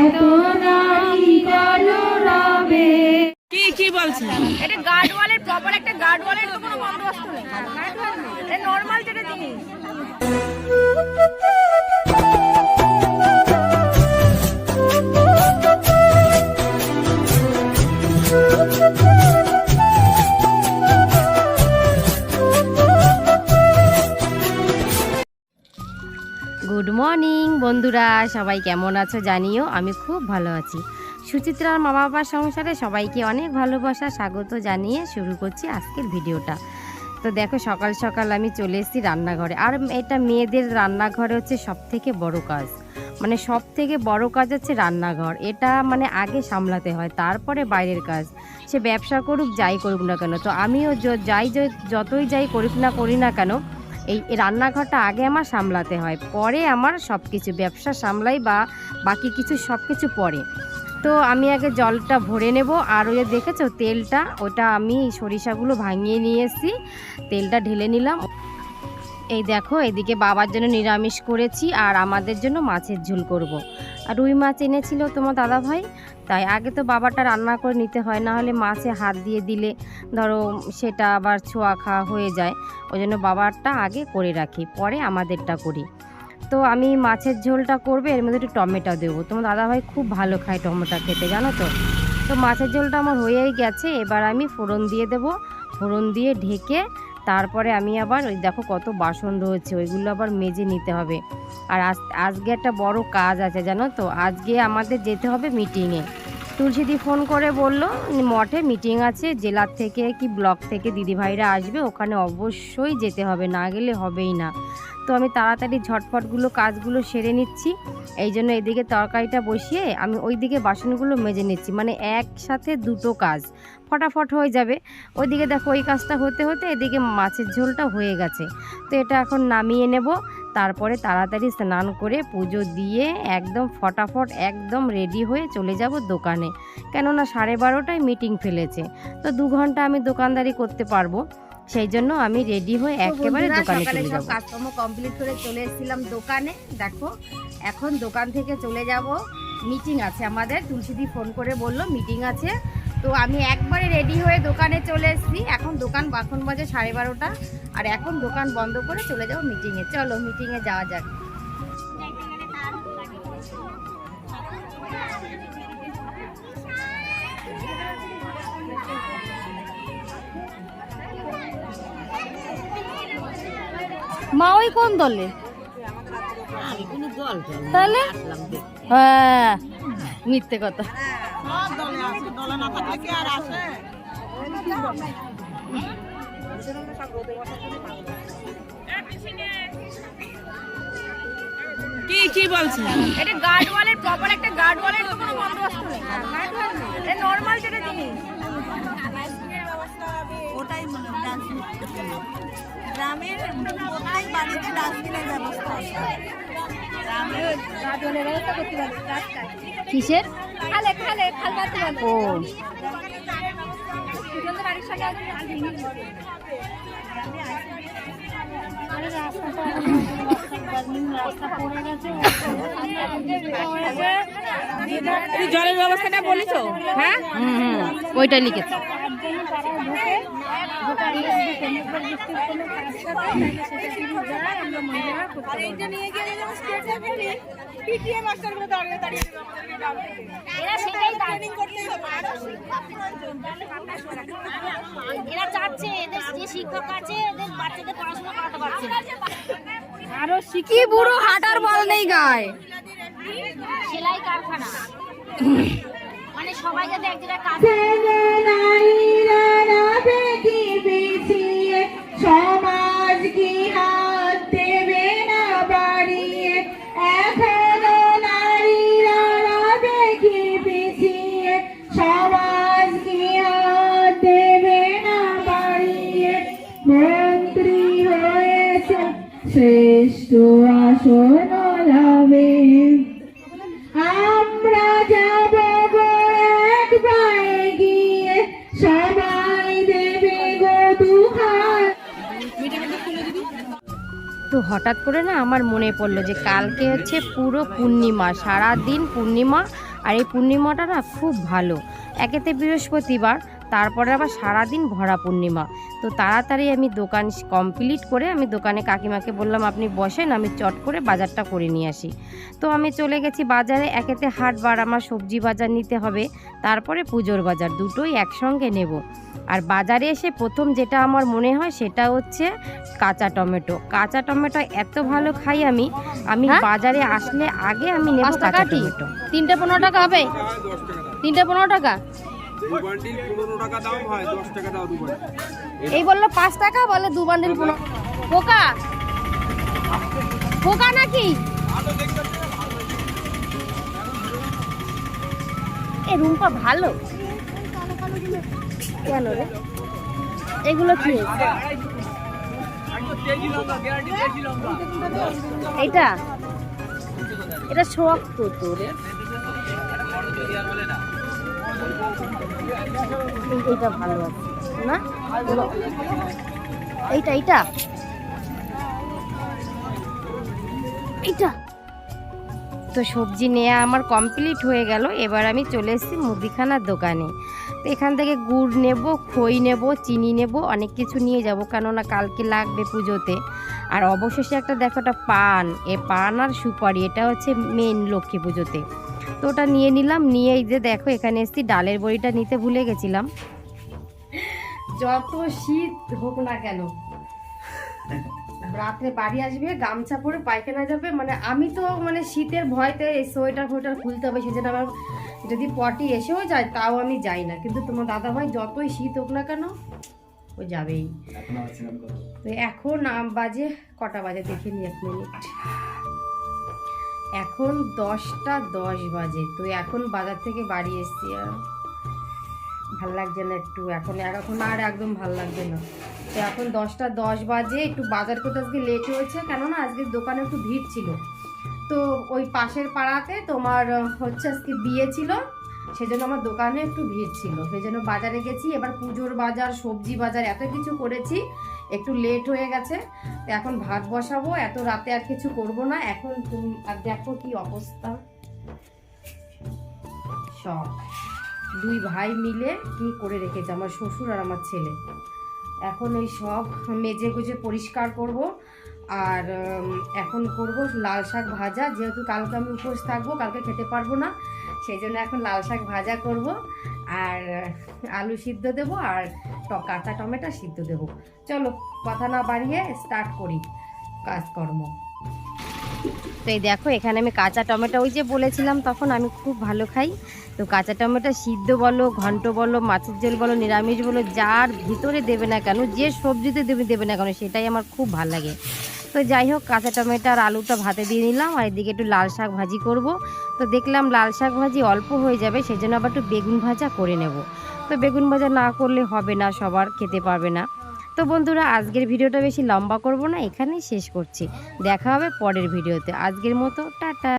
এত নারী কেন রবে। কি বলছেন? এটা গার্ডওয়ালের প্রপার একটা গার্ডওয়ালের তো কোনো বন্দোবস্ত নেই, এটা নর্মাল যেটা জিনিস। গুড মর্নিং বন্ধুরা, সবাই কেমন আছো জানিও। আমি খুব ভালো আছি। সুচিত্রার মা বাবার সংসারে সবাইকে অনেক ভালোবাসা স্বাগত জানিয়ে শুরু করছি আজকের ভিডিওটা। তো দেখো, সকাল সকাল আমি চলে এসেছি রান্নাঘরে। আর এটা মেয়েদের রান্নাঘরে হচ্ছে সব থেকে বড় কাজ, মানে সব থেকে বড় কাজ হচ্ছে রান্নাঘর। এটা মানে আগে সামলাতে হয়, তারপরে বাইরের কাজ। সে ব্যবসা করুক যাই করুক না কেন, তো আমিও যতই যাই করি না কেন, এই রান্নাঘরটা আগে আমার সামলাতে হয়, পরে আমার সব কিছু ব্যবসা সামলাই বা বাকি কিছু সব কিছু পরে। তো আমি আগে জলটা ভরে নেব। আর ওই দেখেছো তেলটা, ওটা আমি সরিষাগুলো ভাঙিয়ে নিয়ে এসেছি, তেলটা ঢেলে নিলাম। এই দেখো, এদিকে বাবার জন্য নিরামিষ করেছি আর আমাদের জন্য মাছের ঝোল করব। আর রুই মাছ এনেছিল তোমার দাদা ভাই, তাই আগে তো বাবাটা রান্না করে নিতে হয়, না হলে মাছে হাত দিয়ে দিলে ধরো সেটা আবার ছোঁয়া খাওয়া হয়ে যায়। ওই জন্য বাবারটা আগে করে রাখি, পরে আমাদেরটা করি। তো আমি মাছের ঝোলটা করবে, এর মধ্যে একটু টমেটো দেবো। তোমার দাদাভাই খুব ভালো খায় টমেটো খেতে, জানো তো। তো মাছের ঝোলটা আমার হয়েই গেছে, এবার আমি ফোড়ন দিয়ে দেবো। ফোড়ন দিয়ে ঢেকে তারপরে আমি আবার ওই দেখো কত বাসন রয়েছে, ওইগুলো আবার মেজে নিতে হবে। আর আজকে একটা বড় কাজ আছে জানো তো, আজকে আমাদের যেতে হবে মিটিংয়ে। তুলসীদি ফোন করে বললো মঠে মিটিং আছে, জেলার থেকে কি ব্লক থেকে দিদিভাইরা আসবে, ওখানে অবশ্যই যেতে হবে, না গেলে হবেই না। তো আমি তাড়াতাড়ি ঝটফটগুলো কাজগুলো সেরে নিচ্ছি। এই জন্য এদিকে তরকারিটা বসিয়ে আমি ওইদিকে বাসনগুলো মেজে নিচ্ছি, মানে একসাথে দুটো কাজ ফটাফট হয়ে যাবে। ওইদিকে দেখো ওই কাজটা হতে হতে এদিকে মাছের ঝোলটা হয়ে গেছে। তো এটা এখন নামিয়ে নেব, তারপরে তাড়াতাড়ি স্নান করে পুজো দিয়ে একদম ফটাফট একদম রেডি হয়ে চলে যাব দোকানে। কেননা 12:30টায় মিটিং ফেলেছে, তো 2 ঘন্টা আমি দোকানদারি করতে পারবো। সেই জন্য আমি রেডি হয়ে একেবারে দোকানে চলে যাব। কাজকর্ম কমপ্লিট করে চলে এসেছিলাম দোকানে। দেখো এখন দোকান থেকে চলে যাব, মিটিং আছে আমাদের। তুলসীদি ফোন করে বলল মিটিং আছে, তো আমি একবারে রেডি হয়ে দোকানে চলে এসেছি। এখন দোকান এখন বাজে 12:30, আর এখন দোকান বন্ধ করে চলে যাব মিটিংয়ে। চলো মিটিংয়ে যাওয়া যাক। মা ওই কোন দলে? তাহলে হ্যাঁ, মিথ্যে কথা। কি বলছেন? এটা গার্ডওয়ালের প্রপার একটা গার্ডওয়ালের তো কোনো বন্দোবস্ত নেই, এটা নর্মাল যেটা জিনিস। ওটাই মনে গ্রামের প্রত্যেক বাড়িতে ডাস্টবিনের ব্যবস্থা আছে। কিসের? ও জলের ব্যবস্থাটা বলেছো? হ্যাঁ, ওইটাই লিখেছে। এরা চাচ্ছে এদের যে শিক্ষক আছে এদের বাচ্চাদের পড়াশোনা করাতে পারছে না। আরো শিখি বুড়ো হাঁটার বল নেই গায়ে। সেলাই কারখানা মানে সবাই যাতে এক জায়গায় কাজ। সমাজ কি হাত দেবে না বাড়িয়ে, এখনো নারীরা দেখি পিছিয়ে। সমাজ কি হাত দেবে না বাড়িয়ে, মন্ত্রী হয়েছে শ্রেষ্ঠ আসন লাভে। আমরা যাব এক পায়ে গিয়ে, সবাই দেবে গো দুহাত। তো হঠাৎ করে না আমার মনে পড়লো যে কালকে হচ্ছে পুরো পূর্ণিমা, সারা দিন পূর্ণিমা। আর এই পূর্ণিমাটা না খুব ভালো, একেতে বৃহস্পতিবার, তারপরে আবার সারাদিন ভরা পূর্ণিমা। তো তাড়াতাড়ি আমি দোকান কমপ্লিট করে আমি দোকানে কাকিমাকে বললাম আপনি বসেন, আমি চট করে বাজারটা করে নিয়ে আসি। তো আমি চলে গেছি বাজারে, একেতে হাটবার, আমার সবজি বাজার নিতে হবে, তারপরে পুজোর বাজার, দুটোই একসঙ্গে নেব। আর বাজারে এসে প্রথম যেটা আমার মনে হয় সেটা হচ্ছে কাঁচা টমেটো। কাঁচা টমেটো এত ভালো খাই আমি বাজারে আসলে আগে আমি নেব কাঁচা টমেটো। 3টে 15 টাকা হবে, 3টে 15 টাকা। এই বললো 5 টাকা, বলে 2 বান্ডিল 15। পোকা পোকা নাকি? এই রুমটা ভালো কেন রে? এগুলো কি? এটা এটা শক্ত তো রে। এইটা ভালো আছে না? এইটা এইটা এইটা তো সবজি নেওয়া আমার কমপ্লিট হয়ে গেল। এবার আমি চলে এসেছি মুদিখানার দোকানে। তো এখান থেকে গুড় নেব, খই নেব, চিনি নেব, অনেক কিছু নিয়ে যাব, কেননা কালকে লাগবে পুজোতে। আর অবশেষে একটা দেখো, একটা পান, পান আর সুপারি, এটা হচ্ছে মেন লক্ষ্মী পুজোতে। তো ওটা নিয়ে নিলাম। নিয়ে এই যে দেখো এখানে এসেছি, ডালের বড়িটা নিতে ভুলে গেছিলাম। যত শীত হোক না কেন, রাত্রে বাড়ি আসবে, গামছা পরে পায়খানা যাবে, মানে আমি তো মানে শীতের ভয়তে এই সোয়েটার ফোয়েটার খুলতে হবে, সেজন্য আমার যদি পটি এসেও যায় তাও আমি যাই না। কিন্তু তোমার দাদা ভাই যতই শীত হোক না কেন ও যাবেই। তো এখন বাজে কটা বাজে দেখে নি, 1 মিনিট, এখন 10টা 10 বাজে। তো এখন বাজার থেকে বাড়ি এসছি, আর ভাল লাগছে না একটু, এখন আর একদম ভাল লাগছে না। তো এখন 10টা 10 বাজে, একটু বাজার করতে আজকে লেট হয়েছে, কেননা আজকে দোকানে একটু ভিড় ছিল। তো ওই পাশের পাড়াতে তোমার হচ্ছে আজকে বিয়ে ছিল, সেজন্য আমার দোকানে একটু ভিড় ছিল, সেই জন্য বাজারে গেছি। এবার পুজোর বাজার, সবজি বাজার, এত কিছু করেছি, একটু লেট হয়ে গেছে। তো এখন ভাত বসাবো, এত রাতে আর কিছু করব না। এখন তুমি আর দেখো কি অবস্থা, সব 2 ভাই মিলে কি করে রেখেছে, আমার শ্বশুর আর আমার ছেলে। এখন এই সব মেজে গুজে পরিষ্কার করব। আর এখন করব লাল শাক ভাজা, যেহেতু কালকে আমি উপোস থাকবো, কালকে খেতে পারবো না, সেই জন্য এখন লাল শাক ভাজা করব। আর আলু সিদ্ধ দেব, আর কাঁচা টমেটো সিদ্ধ দেব। চলো কথা না বাড়িয়ে স্টার্ট করি কাজকর্ম। তো এই দেখো এখানে আমি কাঁচা টমেটো, ওই যে বলেছিলাম তখন আমি খুব ভালো খাই, তো কাঁচা টমেটো সিদ্ধ বলো, ঘন্ট বলো, মাছের ঝোল বলো, নিরামিষ বলো, যার ভিতরে দেবে না কেন, যে সবজিতে দেবে না কেন, সেটাই আমার খুব ভালো লাগে। তো যাই হোক, কাঁচা টমেটো আর আলুটা ভাতে দিয়ে নিলাম, আর এদিকে একটু লাল শাক ভাজি করব। তো দেখলাম লাল শাক ভাজি অল্প হয়ে যাবে, সেই জন্য আবার একটু বেগুন ভাজা করে নেব। তো বেগুন ভাজা না করলে হবে না, সবার খেতে পারবে না। তো বন্ধুরা, আজকের ভিডিওটা বেশি লম্বা করব না, এখানেই শেষ করছি। দেখা হবে পরের ভিডিওতে। আজকের মতো টাটা।